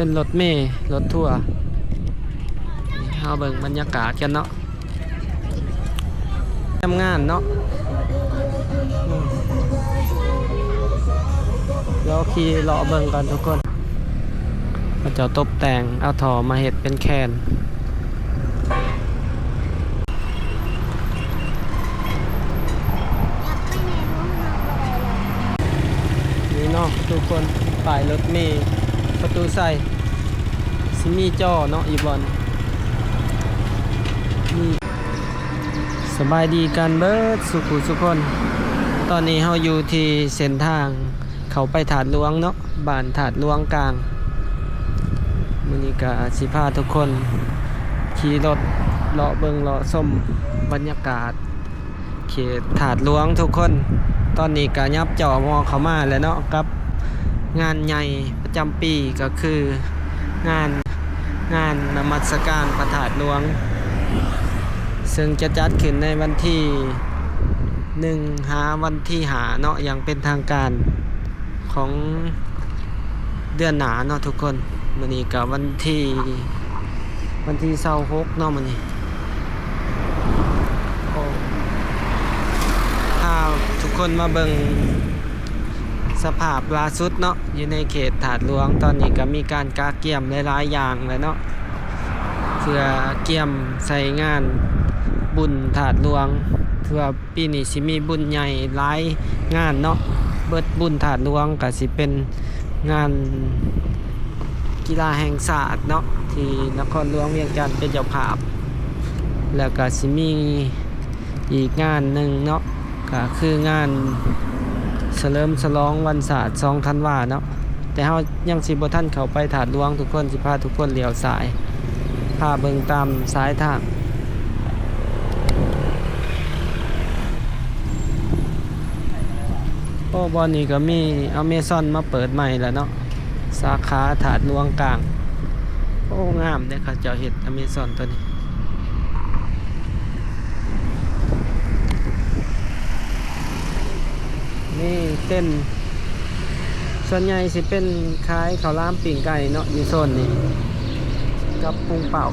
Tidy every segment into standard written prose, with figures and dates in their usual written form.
เป็นรถเมล์รถทัวร์เอาเบิ่งบรรยากาศกันเนาะทำงานเนาะเดี๋ยวขี่เลาะเบิ่งกันทุกคนเขาจะตกแต่งเอาถอมาเห็ดเป็นแคนนี่เนาะทุกคนป้ายรถเมล์ประตูใส่ซิมีจอเนาะอีบอลนี่สบายดีกันเบิดสุขุสุคนตอนนี้เราอยู่ที่เส้นทางเขาไปถาดหลวงเนาะบ้านถาดหลวงกลางมื้อนี้ก็สิพาทุกคนขี่รถเลาะเบิ่งเลาะชมบรรยากาศเขตถาดหลวงทุกคนตอนนี้ก็ยับจ่อมอเข้ามาแล้วเนาะกับงานใหญ่ประจำปีก็คืองานนมัสการพระธาตุหลวงซึ่งจะจัดขึ้นในวันที่1วันที่5เนาะอย่างเป็นทางการของเดือนหน้าเนาะทุกคนมื้อนี้ก็วันที่26เนาะมื้อนี้โอ้พาทุกคนมาเบิ่งสภาพล่าสุดเนาะอยู่ในเขตถาดหลวงตอนนี้ก็มีการกาเกี่ยมหลายๆอย่างเลยเนาะเพื่อเกี่ยมใส่งานบุญถาดหลวงเพื่อปีนี้สิมีบุญใหญ่หลายงานเนาะเบิดบุญถาดหลวงก็สิเป็นงานกีฬาแห่งชาติเนาะที่นครหลวงเวียงจันทร์เป็นเจ้าภาพแล้วก็สิมีอีกงานหนึ่งเนาะก็คืองานเฉลิมฉลองวันศาสตร์2ธันวาเนาะแต่เฮายังสิบ่ทันเข้าไปถาดหลวงทุกคนสิพาทุกคนเลี้ยวซ้ายพาเบิ่งตามสายทางโอ้บอนนี้ก็มีAmazonมาเปิดใหม่แล้วเนาะสาขาถาดหลวงกลางโอ้งามเด้อค่ะเจ้าเฮ็ดAmazonตัวนี้นี่เต้นส่วนใหญ่สิเป็นขายข้าวหลามปิ้งไก่เนาะอยู่โซนนี้กับปุงเป่า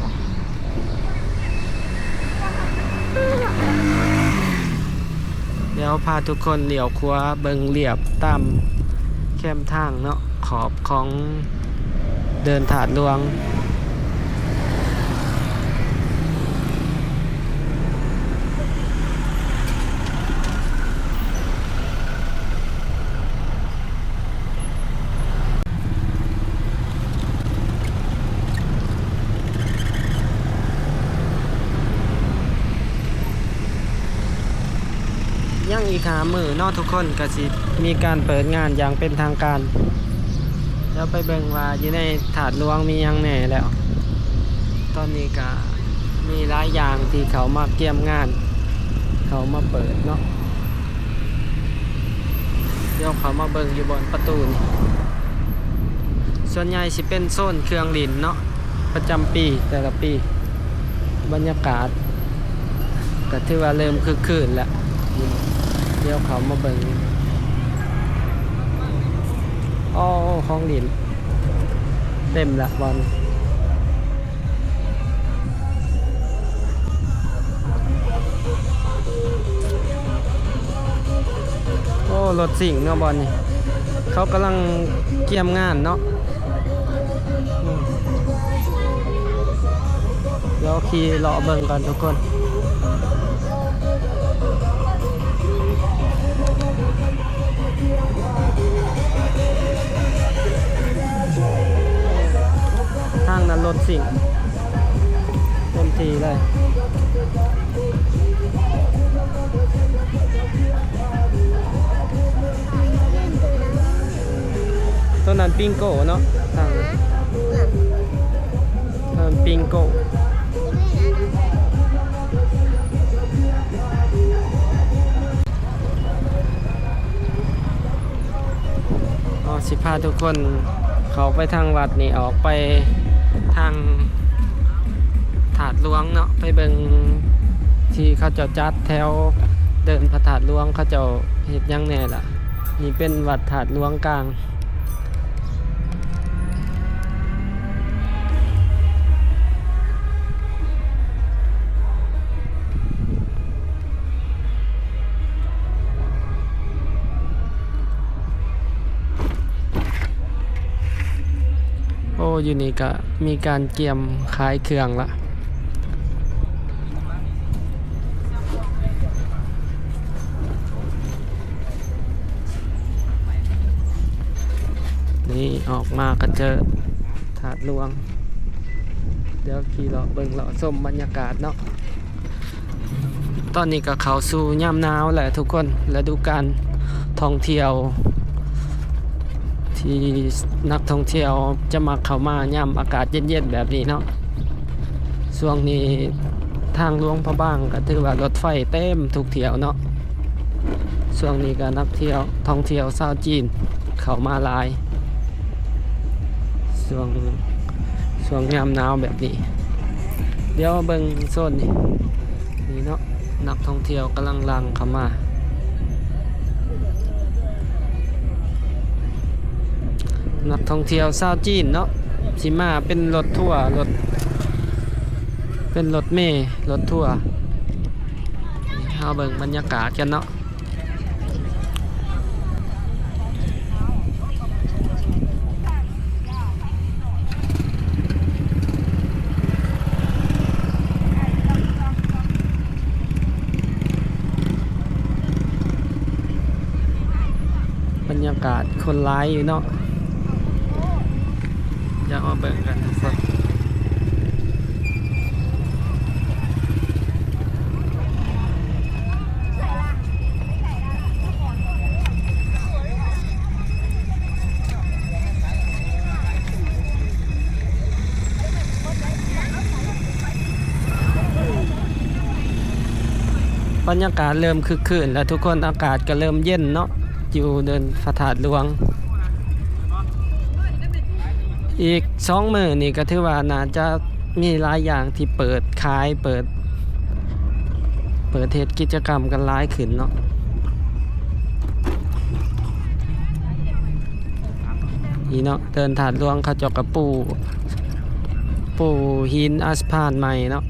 เดี๋ยวพาทุกคนเลี้ยวขวาเบิ่งเรียบตามแคมทางเนาะขอบของเดินถาดหลวงยังอีกหามือเนาะทุกคนก็สิมีการเปิดงานอย่างเป็นทางการแล้วไปเบิ่งว่าอยู่ในถาดหลวงมียังแหน่แล้วตอนนี้ก็มีหลายอย่างที่เขามาเกี่ยมงานเขามาเปิดเนาะเดี๋ยวเขามาเบิ่งอยู่บนประตูนี่ส่วนใหญ่สิเป็นโซนเครื่องดื่มเนาะประจำปีแต่ละปีบรรยากาศก็ถือว่าเริ่มคึกคืนแล้วเดี๋ยวเขามาเบิ่งอ้อของดินเต็มละบอลโอ้รถสิ่งเนาะบอลนี่เขากำลังเกี่ยมงานเนาะเดี๋ยวขี่เลาะเบิ่งกันทุกคนทางนั้นรถสิ่งเต็มทีเลยต้นนั้นปิงโก้เนาะทางปิงโก้สิพาทุกคนเขาไปทางวัดนี่ออกไปทางถาดหลวงเนาะไปเบิ่งที่เขาเจ้าจัดแถวเดินพระธาตุหลวงเขาเจ้าเฮ็ดยังแน่ล่ะนี่เป็นวัดถาดหลวงกลาง อยู่นี่ก็มีการเกี่ยมขายเครื่องละนี่ออกมาก็เจอถาดหลวงเดี๋ยวขี่เลาะเบิ่งเลาะชมบรรยากาศเนาะตอนนี้ก็เข้าสู่ยามหนาวแหละทุกคนฤดูกาลท่องเที่ยวที่นักท่องเที่ยวจะมาเข้ามายามอากาศเย็นๆแบบนี้เนาะช่วงนี้ทางหลวงพระบางก็ถือว่ารถไฟเต็มทุกเที่ยวเนาะช่วงนี้ก็นักเที่ยวท่องเที่ยวชาวจีนเข้ามาหลายช่วงยามหนาวแบบนี้เดี๋ยวเบิ่งโซนนี่เนาะนักท่องเที่ยวกำลังลังเข้ามานักท่องเที่ยวชาวจีนเนาะสิมาเป็นรถทัวร์เป็นรถเมล์รถทัวร์เอาเบิ่งบรรยากาศกันเนาะบรรยากาศคนร้ายอยู่เนาะอยากมาเบิ่งกันทุกคนบรรยากาศเริ่มคึกคืนแล้วทุกคนอากาศก็เริ่มเย็นเนาะอยู่เดินพระธาตุหลวงอีก2 มื้อนี่ก็ถือว่าน่าจะมีหลายอย่างที่เปิดขายเปิดเฮ็ดกิจกรรมกันหลายขึ้นเนาะนี่เนาะเดินถาดหลวงเขาเจาะกระปูหินอัสพานใหม่เนาะ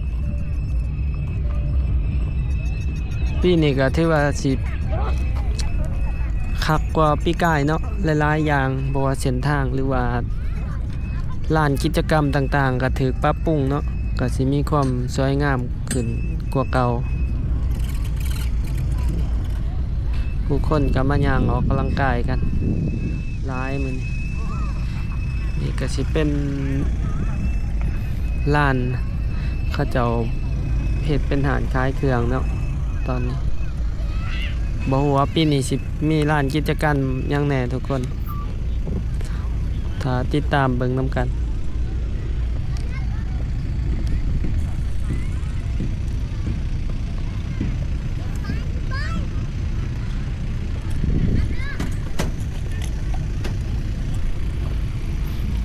ปีนี้ก็ถือว่าสิคักกว่าปีกายเนาะหลายๆอย่างบ่ว่าเส้นทางหรือว่าลานกิจกรรมต่างๆก็ถูกปรับปรุงเนาะก็สิมีความสวยงามขึ้นกว่าเก่าผู้คนก็มาย่างออกกำลังกายกันหลายมื้อนี่ก็สิเป็นลานเขาเจ้าเฮ็ดเป็นหานขายเครื่องเนาะตอนนี้บ่ฮู้ว่าปีนี้สิมีร้านกิจการหยังแหน่ทุกคนถ้าติดตามเบิ่งนำกัน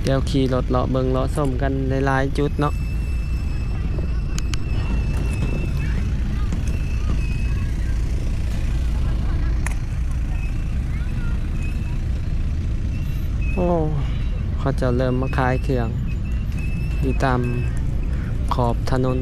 เดี๋ยวขี่รถเลาะเบิ่งเลาะชมกันหลายๆจุดเนาะโอ้เขาจะเริ่มมาขายเครื่องอยู่ตามขอบถนน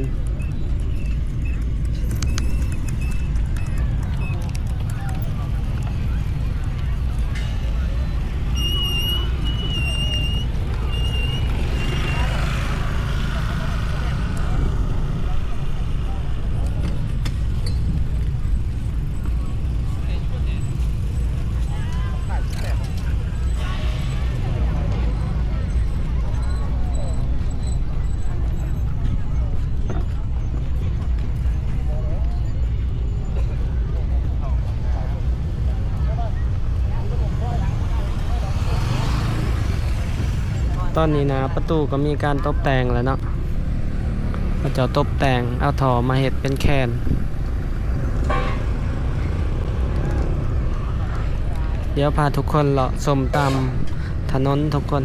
ตอนนี้นะประตูก็มีการตกแต่งแล้วเนาะเขาจะตกแต่งเอาท่อมาเฮ็ดเป็นแคนเดี๋ยวพาทุกคนเลาะชมตามถนนทุกคน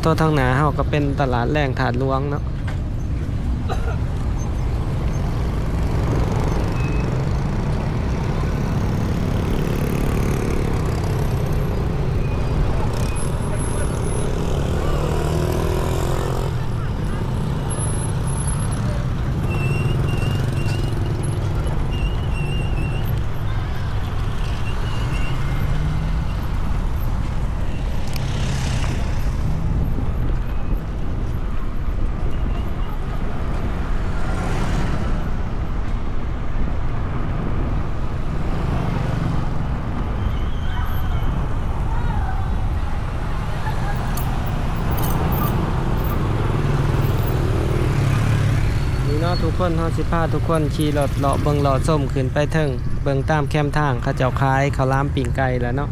ตัวทางหน้าเฮาก็เป็นตลาดแรงถาดหลวงเนาะ ทุกคนเฮาสิพาทุกคนขี่รถเลาะเบิ่งเลาะส้มขึ้นไปเทิงเบิ่งตามแคมทางเขาเจ้าขายข้าวหลามปิ้งไก่แล้วเนาะ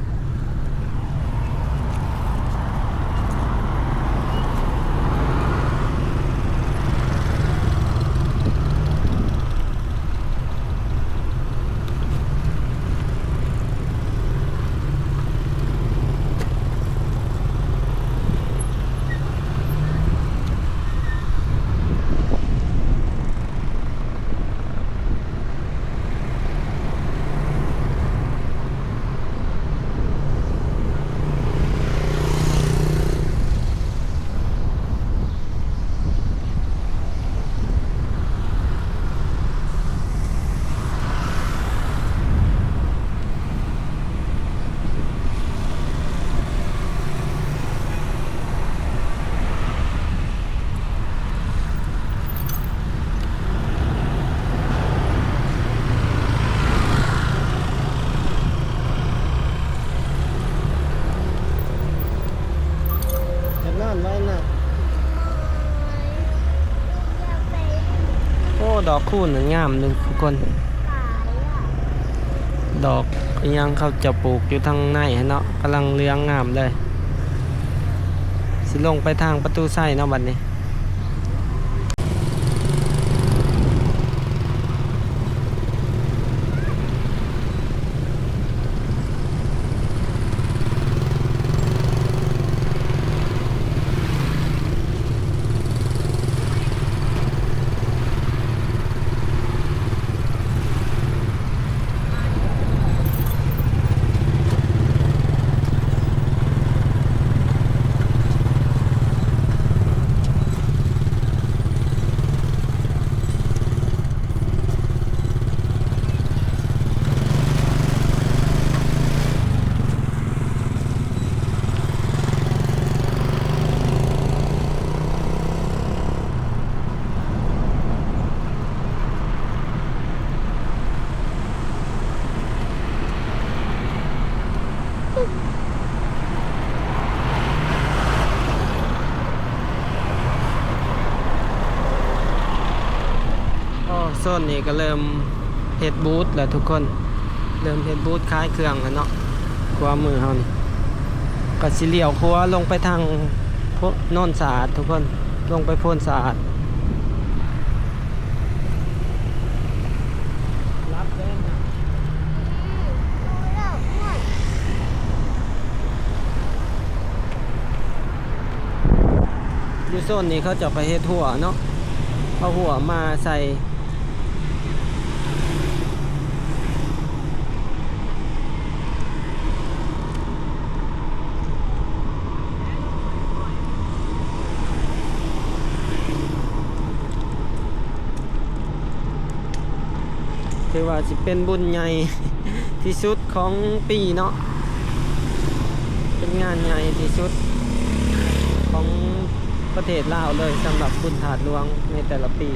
นั่นไว้น่ะโอ้ดอกคูณงามหนึ่งทุกคนดอกยังเขาจะปลูกอยู่ทางในเนาะกำลังเลี้ยงงามเลยสิลงไปทางประตูไส้เนาะบัดนี้โซนนี้ก็เริ่มเฮ็ดบูธแล้วทุกคนเริ่มเฮ็ดบูธขายเครื่องแล้วเนาะขวามือเฮานี่ก็สิเลี้ยวขวาลงไปทางโน่นสะอาดทุกคนลงไปโพนสะอาดรับเล่นนะอยู่โซนนี้เขาจะไปเฮ็ดหัวเนาะเอาหัวมาใส่ถือว่าสิเป็นบุญใหญ่ ที่สุดของปีเนาะเป็นงานใหญ่ที่สุดของประเทศลาวเลยสำหรับบุญถาดหลวงในแต่ละปี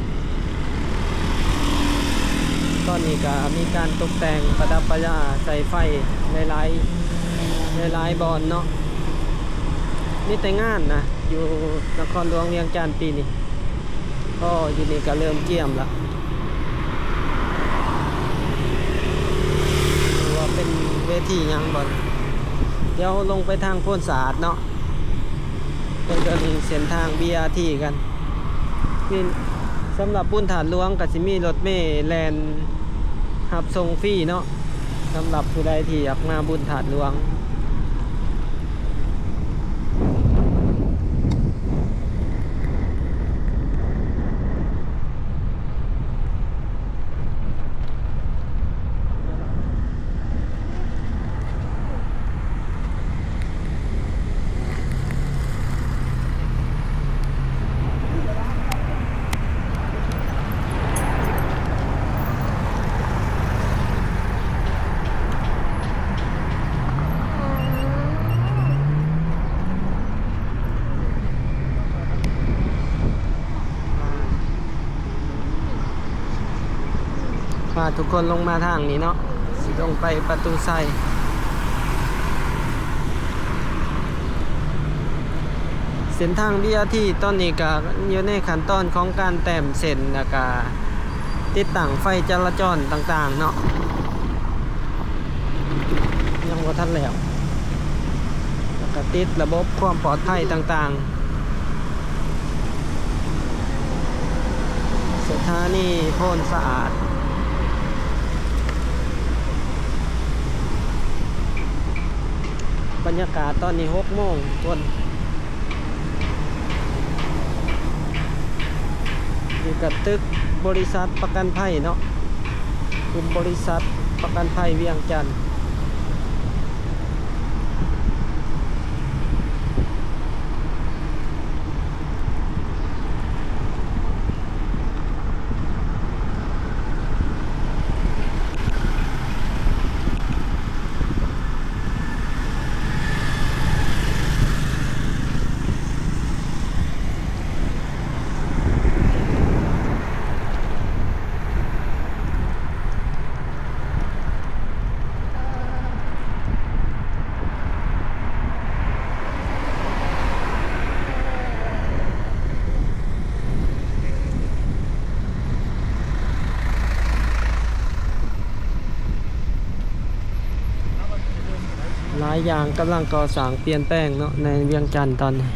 ตอนนี้ก็มีการตกแต่งประดับประดาใส่ไฟหลายบอลเนาะนี่แต่งานนะอยู่นครหลวงเวียงจันทร์ปีนี้ก็อยู่นี่ก็เริ่มเกี่ยมละว่าเป็นเวทียังบอลเดี๋ยวลงไปทางโพนสะอาดเนาะเป็นเดินเส้นทาง BRT กันนี่สำหรับบุญถาดหลวงก็สิมีรถเมล์แลนหับส่งฟรีเนาะสำหรับผู้ใดที่อยากมาบุญถาดหลวงพาทุกคนลงมาทางนี้เนาะสิลงไปประตูไส้เส้นทาง BRT ตอนนี้ก็อยู่ในขั้นตอนของการแต้มเส้นแล้วก็ ติดตั้งไฟจราจรต่างๆเนาะยังบ่ทันแล้วแล้วก็ติดระบบความปลอดภัยต่างๆสถานีโพนสะอาดบรรยากาศตอนนี้6 โมงต้นอยู่กับตึกบริษัทประกันภัยเนาะกลุ่มบริษัทประกันภัยเวียงจันทน์หลายอย่างกำลังก่อสร้างเปลี่ยนแปลงเนาะในเวียงจันทน์ตอนนี้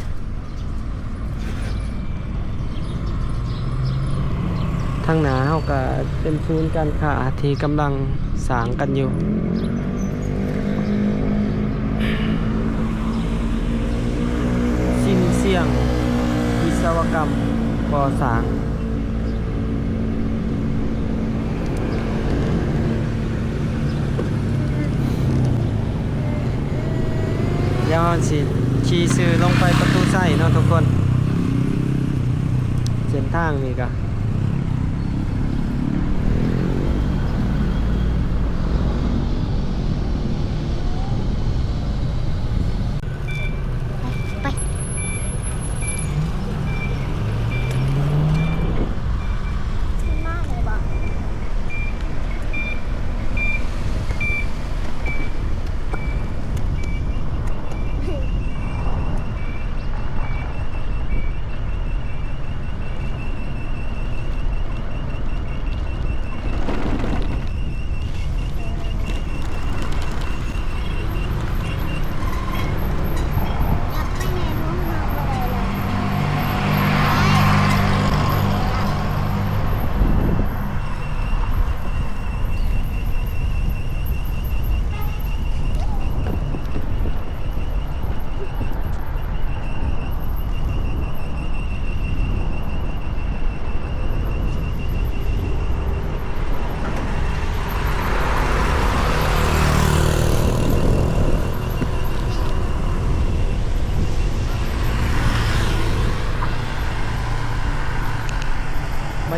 ทางหนาเขาก็เป็นศูนย์การค้าที่กำลังสร้างกันอยู่สิ้นเสียงวิศวกรรมก่อสร้างยาวสิขี่ซื้อลงไปประตูไส้เนาะทุกคนเส้นทางนี่ก็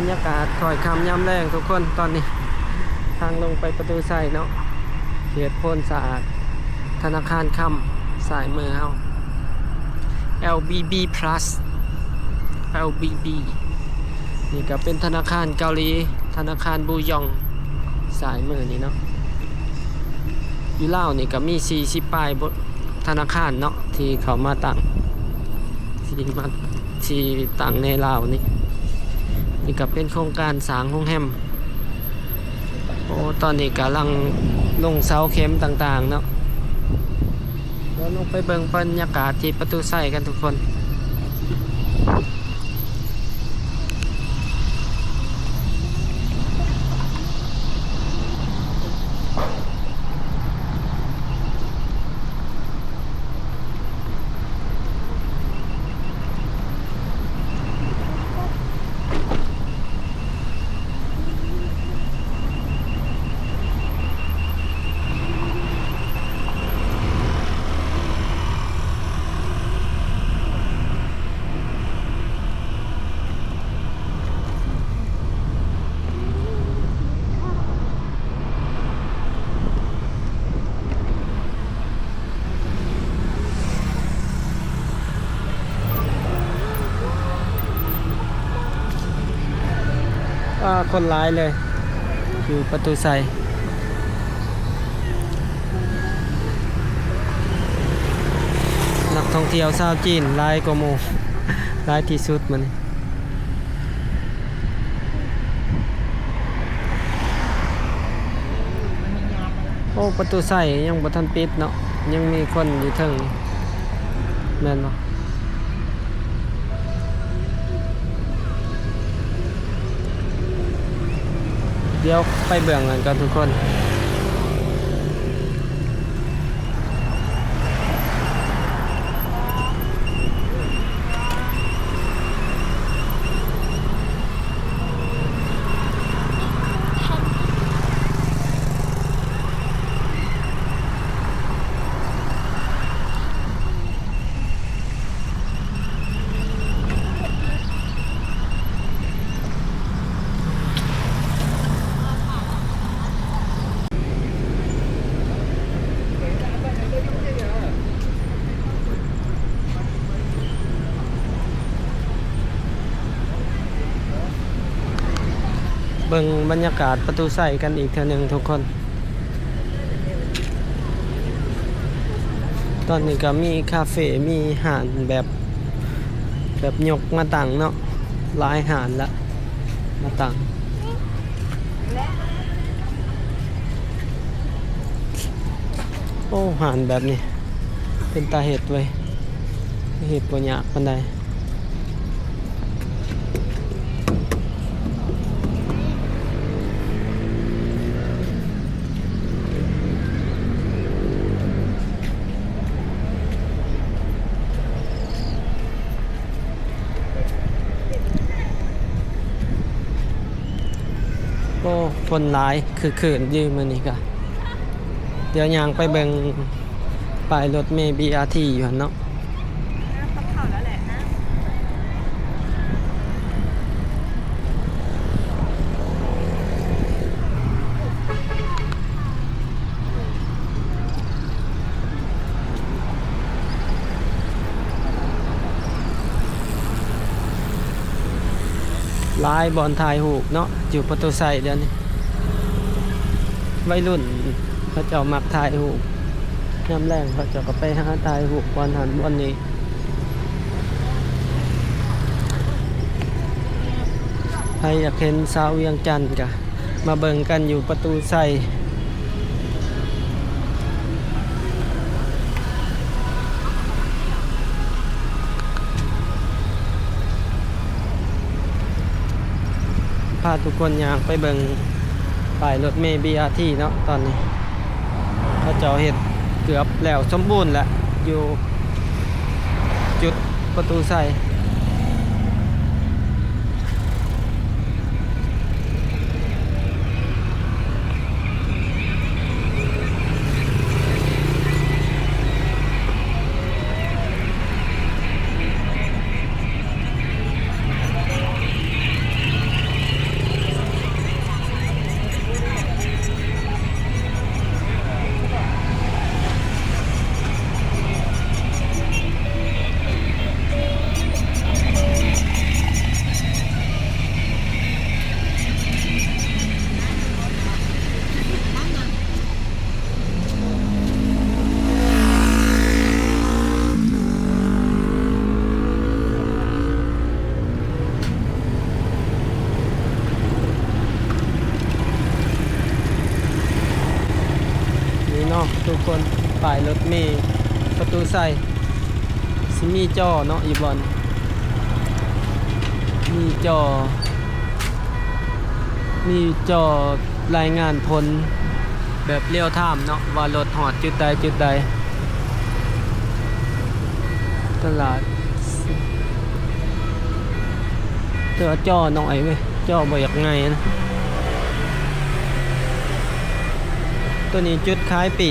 บรรยากาศถอยคำย่ำแรงทุกคนตอนนี้ทางลงไปประตูไส้เนาะเขตโพนสะอาดธนาคารคำสายมือเฮา LBB Plus LBB นี่ก็เป็นธนาคารเกาหลีธนาคารบูยองสายมือนี่เนาะอยู่ลาวนี่ก็มี40 ปลายธนาคารเนาะที่เขามาตั้งที่ตั้งในลาวนี่ก็เป็นโครงการสร้างโรงแรมโอ้ตอนนี้กำลังลงเสาเข็มต่างๆเนาะเดี๋ยวลงไปเบิ่งบรรยากาศที่ประตูไส้กันทุกคนคนร้ายเลยอยู่ประตูไส้นักท่องเที่ยวชาวจีนร้ายกว่าหมู่ร้ายที่สุดมัน โอ้ประตูใส่ยังบ่ทันปิดเนาะยังมีคนอยู่เทิงแม่นบ่เดี๋ยวไปเบื้องกันทุกคนเบิ่งบรรยากาศประตูใส่กันอีกเทื่อหนึงทุกคนตอนนี้ก็มีคาเฟ่มีห้านแบบยกมาตั้งเนาะหลายห้านละมาตั้งโอ้ห้านแบบนี้เป็นตาเห็ดเว้ยเห็ดบ่ยากปานใดโอ้คนหลายคือคืนยืมมื้อนี้ก็เดี๋ยวย่างไปเบิ่งป้ายรถเมล์ BRT อยู่หั่นเนาะต้องเข้าแล้วแหละนะหลายบอนถ่ายรูปเนาะอยู่ประตูใส่เดี๋ยวนี้วัยรุ่นเขาเจ้ามักถ่ายรูปยามแรงเขาเจ้าก็ไปหาถ่ายรูปบอนหันบอนนี้ใครอยากเห็นสาวเวียงจันทน์ก็มาเบิ่งกันอยู่ประตูใส่พาทุกคนย่างไปเบิ่งป้ายรถเมล์ BRT เนาะตอนนี้เขาเจ้าเฮ็ดเกือบแล้วสมบูรณ์แล้วอยู่จุดประตูใส่ทุกคนป้ายรถเมล์ประตูใส่สิมีจอเนาะอีบอนมีจอรายงานผลแบบเรียลไทม์เนาะว่ารถหอดจุดใดตลาดตัวจอน้อยเว้ยจอบ่อยากไงนะตัวนี้จุดคล้ายปี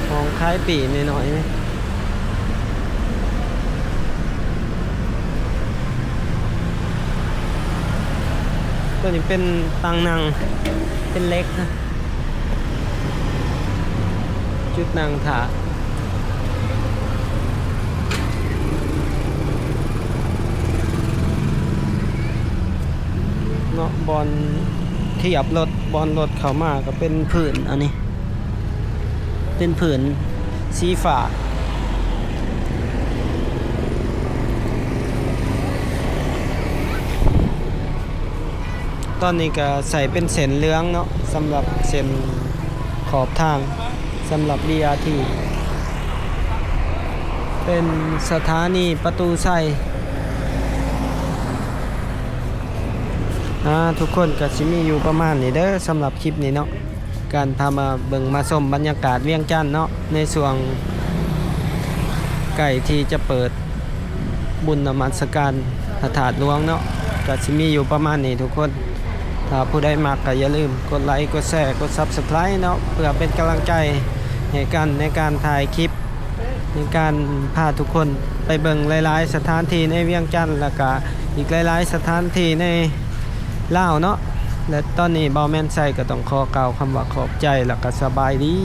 ของคล้ายปีหน่อยๆไหมตัวนี้เป็นตังนังเป็นเล็กนะจุดนางถาเนาะบอลเทียบรถบอลรถเข้ามาก็เป็นผื่นอันนี้เป็นผื่นสีฟ้า ตอนนี้ก็ใส่เป็นเส้นเหลืองเนาะสำหรับเส้นขอบทางสำหรับ BRT เป็นสถานีประตูไส้ทุกคนก็สิมีอยู่ประมาณนี้เด้อสำหรับคลิปนี้เนาะการพามาเบิ่งมาชมบรรยากาศเวียงจันทน์เนาะในช่วงใกล้ที่จะเปิดบุญนมัสการพระธาตุหลวงเนาะก็สิมีอยู่ประมาณนี้ทุกคนถ้าผู้ใดมักก็อย่าลืมกดไลค์กดแชร์กด Subscribe เนาะเพื่อเป็นกำลังใจให้กันในการถ่ายคลิปในการพาทุกคนไปเบิ่งหลายๆสถานที่ในเวียงจันทน์แล้วก็อีกหลายๆสถานที่ในลาวเนาะและตอนนี้เบาแม่นไซก็ต้องขอกล่าวคำว่าขอบใจแล้วก็สบายดี